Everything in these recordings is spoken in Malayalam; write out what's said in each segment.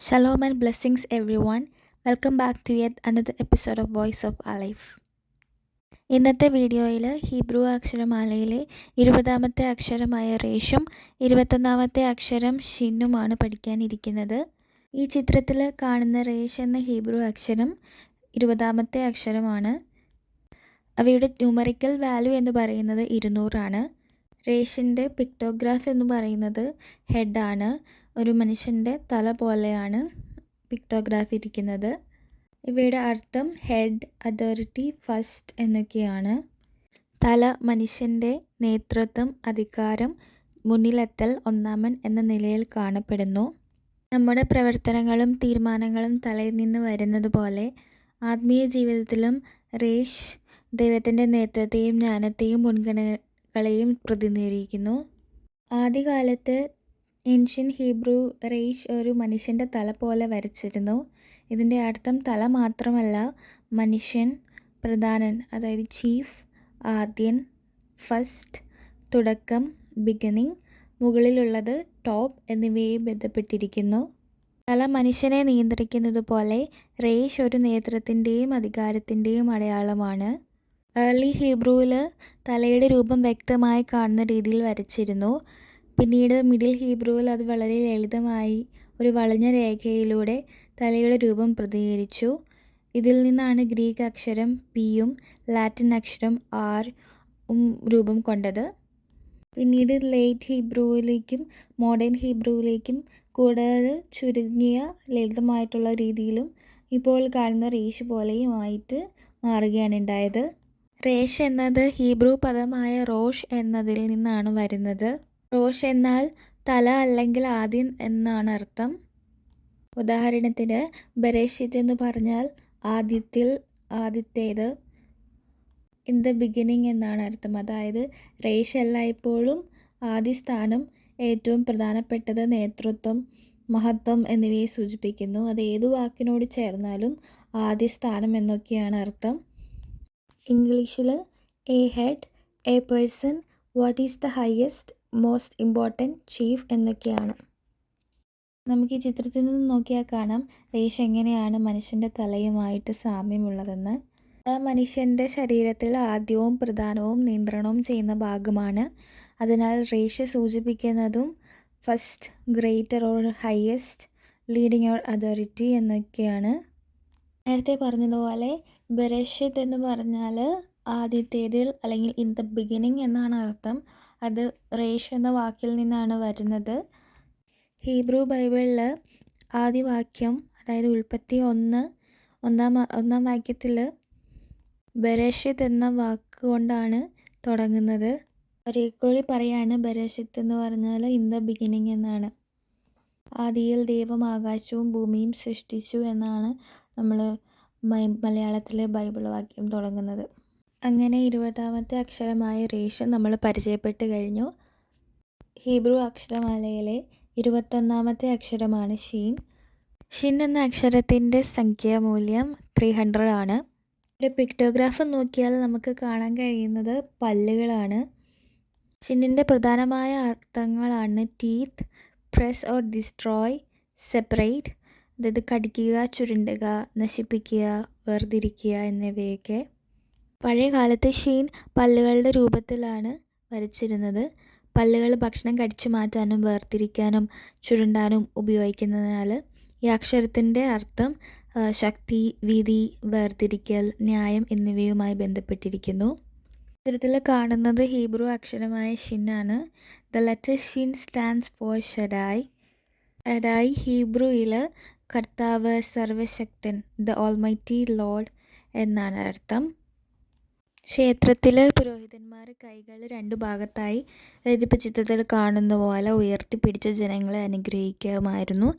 Shalom and blessings, everyone. Welcome back to yet another episode of Voice of Our Life. ഇന്നത്തെ വീഡിയോയിൽ ഹീബ്രു അക്ഷരമാലയിലെ 20ാമത്തെ അക്ഷരമായ റേഷും 21ാമത്തെ അക്ഷരം ഷിന്നുമാണ് പഠിക്കാനിരിക്കുന്നത്. ഈ ചിത്രത്തിൽ കാണുന്ന റേഷ് എന്ന ഹീബ്രു അക്ഷരം 20ാമത്തെ അക്ഷരമാണ്. അവയുടെ ന്യൂമറിക്കൽ വാല്യൂ എന്ന് പറയുന്നത് 200 ആണ്. റേഷിൻ്റെ പിക്ടോഗ്രാഫ് എന്ന് പറയുന്നത് ഹെഡാണ്. ഒരു മനുഷ്യൻ്റെ തല പോലെയാണ് പിക്ടോഗ്രാഫ് ഇരിക്കുന്നത്. ഇവയുടെ അർത്ഥം ഹെഡ്, അതോറിറ്റി, ഫസ്റ്റ് എന്നൊക്കെയാണ്. തല മനുഷ്യൻ്റെ നേതൃത്വം, അധികാരം, മുന്നിലെത്തൽ, ഒന്നാമൻ എന്ന നിലയിൽ കാണപ്പെടുന്നു. നമ്മുടെ പ്രവർത്തനങ്ങളും തീരുമാനങ്ങളും തലയിൽ നിന്ന് വരുന്നത് പോലെ ആത്മീയ ജീവിതത്തിലും റേഷ് ദൈവത്തിൻ്റെ നേതൃത്വത്തെയും ജ്ഞാനത്തെയും മുൻഗണനകളെയും പ്രതിനിധീകരിക്കുന്നു. ആദ്യകാലത്ത് ഏൻഷ്യൻ ഹീബ്രു റേഷ് ഒരു മനുഷ്യൻ്റെ തല പോലെ വരച്ചിരുന്നു. ഇതിൻ്റെ അർത്ഥം തല മാത്രമല്ല, മനുഷ്യൻ, പ്രധാനൻ അതായത് ചീഫ്, ആദ്യൻ, ഫസ്റ്റ്, തുടക്കം, ബിഗിനിങ്, മുകളിലുള്ളത് ടോപ്പ് എന്നിവയെ ബന്ധപ്പെട്ടിരിക്കുന്നു. തല മനുഷ്യനെ നിയന്ത്രിക്കുന്നത് പോലെ റേഷ് ഒരു നേതൃത്വത്തിൻ്റെയും അധികാരത്തിൻ്റെയും അടയാളമാണ്. ഏർലി ഹീബ്രുവിൽ തലയുടെ രൂപം വ്യക്തമായി കാണുന്ന രീതിയിൽ വരച്ചിരുന്നു. പിന്നീട് മിഡിൽ ഹീബ്രുവിൽ അത് വളരെ ലളിതമായി ഒരു വളഞ്ഞ രേഖയിലൂടെ തലയുടെ രൂപം പ്രതിനിധീകരിച്ചു. ഇതിൽ നിന്നാണ് ഗ്രീക്ക് അക്ഷരം പിയും ലാറ്റിൻ അക്ഷരം ആർ രൂപം കൊണ്ടത്. പിന്നീട് ലേറ്റ് ഹീബ്രുവിലേക്കും മോഡേൺ ഹീബ്രുവിലേക്കും കൂടുതൽ ചുരുങ്ങിയ ലളിതമായിട്ടുള്ള രീതിയിലും ഇപ്പോൾ കാണുന്ന റേഷ് പോലെയുമായിട്ട് മാറുകയാണ് ഉണ്ടായത്. റേഷ് എന്നത് ഹീബ്രു പദമായ റോഷ് എന്നതിൽ നിന്നാണ് വരുന്നത്. റോഷ് എന്നാൽ തല അല്ലെങ്കിൽ ആദ്യം എന്നാണ് അർത്ഥം. ഉദാഹരണത്തിന് ബെരേഷിത്ത് എന്ന് പറഞ്ഞാൽ ആദ്യത്തേത്, ഇൻ ദ ബിഗിനിങ് എന്നാണ് അർത്ഥം. അതായത് റേഷ് എല്ലായ്പ്പോഴും ആദ്യ സ്ഥാനം, ഏറ്റവും പ്രധാനപ്പെട്ടത്, നേതൃത്വം, മഹത്വം എന്നിവയെ സൂചിപ്പിക്കുന്നു. അത് ഏതു വാക്കിനോട് ചേർന്നാലും ആദ്യ സ്ഥാനം എന്നൊക്കെയാണ് അർത്ഥം. ഇംഗ്ലീഷിൽ A head, A person, what is the highest, most important, chief എന്നൊക്കെയാണ്. നമുക്ക് ഈ ചിത്രത്തിൽ നിന്ന് നോക്കിയാൽ കാണാം റേഷ് എങ്ങനെയാണ് മനുഷ്യൻ്റെ തലയുമായിട്ട് സാമ്യമുള്ളതെന്ന്. മനുഷ്യൻ്റെ ശരീരത്തിൽ ആദ്യവും പ്രധാനവും നിയന്ത്രണവും ചെയ്യുന്ന ഭാഗമാണ്. അതിനാൽ റേഷ് സൂചിപ്പിക്കുന്നതും first, greater or highest, leading or authority എന്നൊക്കെയാണ്. നേരത്തെ പറഞ്ഞതുപോലെ ബെരേഷിത്ത് എന്ന് പറഞ്ഞാൽ ആദ്യത്തേതിൽ അല്ലെങ്കിൽ ഇൻ ദ ബിഗിനിങ് എന്നാണ് അർത്ഥം. അത് റേഷ് എന്ന വാക്കിൽ നിന്നാണ് വരുന്നത്. ഹീബ്രു ബൈബിളിൽ ആദ്യ വാക്യം, അതായത് ഉൽപ്പത്തി ഒന്നാം വാക്യത്തിൽ ബെരേഷിത്ത് എന്ന വാക്കുകൊണ്ടാണ് തുടങ്ങുന്നത്. ഒരിക്കൽ പറയാണ് ബെരേഷിത്ത് എന്ന് പറഞ്ഞാൽ ഇൻ ദ ബിഗിനിങ് എന്നാണ്. ആദിയിൽ ദൈവം ആകാശവും ഭൂമിയും സൃഷ്ടിച്ചു എന്നാണ് നമ്മൾ മലയാളത്തിലെ ബൈബിൾ വാക്യം തുടങ്ങുന്നത്. അങ്ങനെ 20ാമത്തെ അക്ഷരമായ റേഷ് നമ്മൾ പരിചയപ്പെട്ട് കഴിഞ്ഞു. ഹീബ്രു അക്ഷരമാലയിലെ 21ാമത്തെ അക്ഷരമാണ് ഷീൻ. ഷിൻ എന്ന അക്ഷരത്തിൻ്റെ സംഖ്യാമൂല്യം 300 ആണ്. ഒരു പിക്ടോഗ്രാഫ് നോക്കിയാൽ നമുക്ക് കാണാൻ കഴിയുന്നത് പല്ലുകളാണ്. ഷിന്നിൻ്റെ പ്രധാനമായ അർത്ഥങ്ങളാണ് teeth, press or destroy, separate, അതായത് കടിക്കുക, ചുരുണ്ടുക, നശിപ്പിക്കുക, വേർതിരിക്കുക എന്നിവയൊക്കെ. പഴയ കാലത്ത് ഷീൻ പല്ലുകളുടെ രൂപത്തിലാണ് വരച്ചിരുന്നത്. പല്ലുകൾ ഭക്ഷണം കടിച്ചു മാറ്റാനും വേർതിരിക്കാനും ചുരുണ്ടാനും ഉപയോഗിക്കുന്നതിനാൽ ഈ അക്ഷരത്തിൻ്റെ അർത്ഥം ശക്തി, വിധി, വേർതിരിക്കൽ, ന്യായം എന്നിവയുമായി ബന്ധപ്പെട്ടിരിക്കുന്നു. ചിത്രത്തിൽ കാണുന്നത് ഹീബ്രു അക്ഷരമായ ഷിന്നാണ്. The letter shin stands for Shaddai. Shaddai ഹീബ്രുയിൽ കർത്താവ്, സർവശക്തൻ, ദ ഓൾമൈറ്റി ലോർഡ് എന്നാണ് അർത്ഥം. ക്ഷേത്രത്തിൽ പുരോഹിതന്മാർ കൈകൾ രണ്ടു ഭാഗത്തായി, അതായത് ഇപ്പോൾ ചിത്രത്തിൽ കാണുന്ന പോലെ ഉയർത്തിപ്പിടിച്ച ജനങ്ങളെ അനുഗ്രഹിക്കുമായിരുന്നു.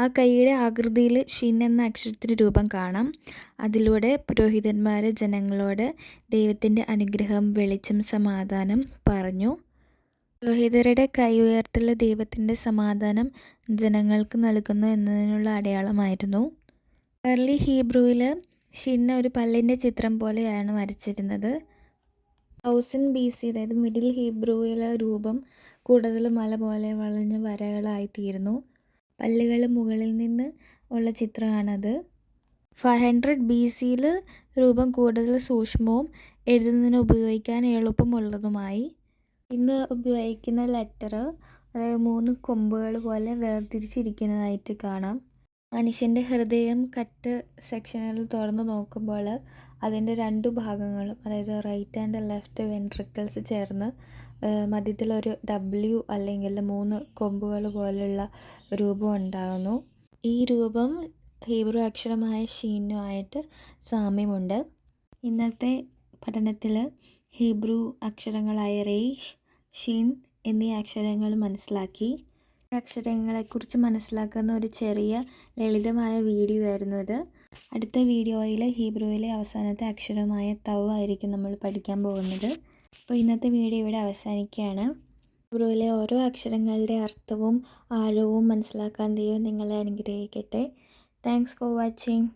ആ കൈയുടെ ആകൃതിയിൽ ഷിൻ എന്ന അക്ഷരത്തിൻ്റെ രൂപം കാണാം. അതിലൂടെ പുരോഹിതന്മാർ ജനങ്ങളോട് ദൈവത്തിൻ്റെ അനുഗ്രഹം, വെളിച്ചം, സമാധാനം പറഞ്ഞു. പുരോഹിതരുടെ കൈ ഉയർത്തൽ ദൈവത്തിൻ്റെ സമാധാനം ജനങ്ങൾക്ക് നൽകുന്നു എന്നതിനുള്ള അടയാളമായിരുന്നു. ഏർലി ഹീബ്രുവിൽ ഷിന്ന ഒരു പല്ലിൻ്റെ ചിത്രം പോലെയാണ് വരച്ചിരുന്നത്. 1000 BC, അതായത് മിഡിൽ ഹീബ്രുവിലെ രൂപം കൂടുതൽ മല പോലെ വളഞ്ഞ വരകളായിത്തീരുന്നു. പല്ലുകൾ മുകളിൽ നിന്ന് ഉള്ള ചിത്രമാണത്. 500 BC-യിൽ രൂപം കൂടുതൽ സൂക്ഷ്മവും എഴുതുന്നതിന് ഉപയോഗിക്കാൻ എളുപ്പമുള്ളതുമായി. ഇന്ന് ഉപയോഗിക്കുന്ന ലെറ്റർ അതായത് 3 കൊമ്പുകൾ പോലെ വേർതിരിച്ചിരിക്കുന്നതായിട്ട് കാണാം. മനുഷ്യൻ്റെ ഹൃദയം കട്ട് സെക്ഷനുകൾ തുറന്ന് നോക്കുമ്പോൾ അതിൻ്റെ 2 ഭാഗങ്ങളും അതായത് റൈറ്റ് ആൻഡ് ലെഫ്റ്റ് വെൻട്രിക്കിൾസ് ചേർന്ന് മധ്യത്തിലൊരു W അല്ലെങ്കിൽ 3 കൊമ്പുകൾ പോലുള്ള രൂപം ഉണ്ടാകുന്നു. ഈ രൂപം ഹീബ്രു അക്ഷരമായ ഷീനുമായിട്ട് സാമ്യമുണ്ട്. ഇന്നത്തെ പഠനത്തിൽ ഹീബ്രു അക്ഷരങ്ങളായ റേഷ്, ഷീൻ എന്നീ അക്ഷരങ്ങൾ മനസ്സിലാക്കി. അക്ഷരങ്ങളെക്കുറിച്ച് മനസ്സിലാക്കുന്ന ഒരു ചെറിയ ലളിതമായ വീഡിയോ ആയിരുന്നു ഇത്. അടുത്ത വീഡിയോയിൽ ഹീബ്രുവിലെ അവസാനത്തെ അക്ഷരമായ തൗ ആയിരിക്കും നമ്മൾ പഠിക്കാൻ പോകുന്നത്. അപ്പോൾ ഇന്നത്തെ വീഡിയോ ഇവിടെ അവസാനിക്കുകയാണ്. ഹീബ്രുവിലെ ഓരോ അക്ഷരങ്ങളുടെ അർത്ഥവും ആഴവും മനസ്സിലാക്കാൻ ദൈവം നിങ്ങളെ അനുഗ്രഹിക്കട്ടെ. Thanks for watching.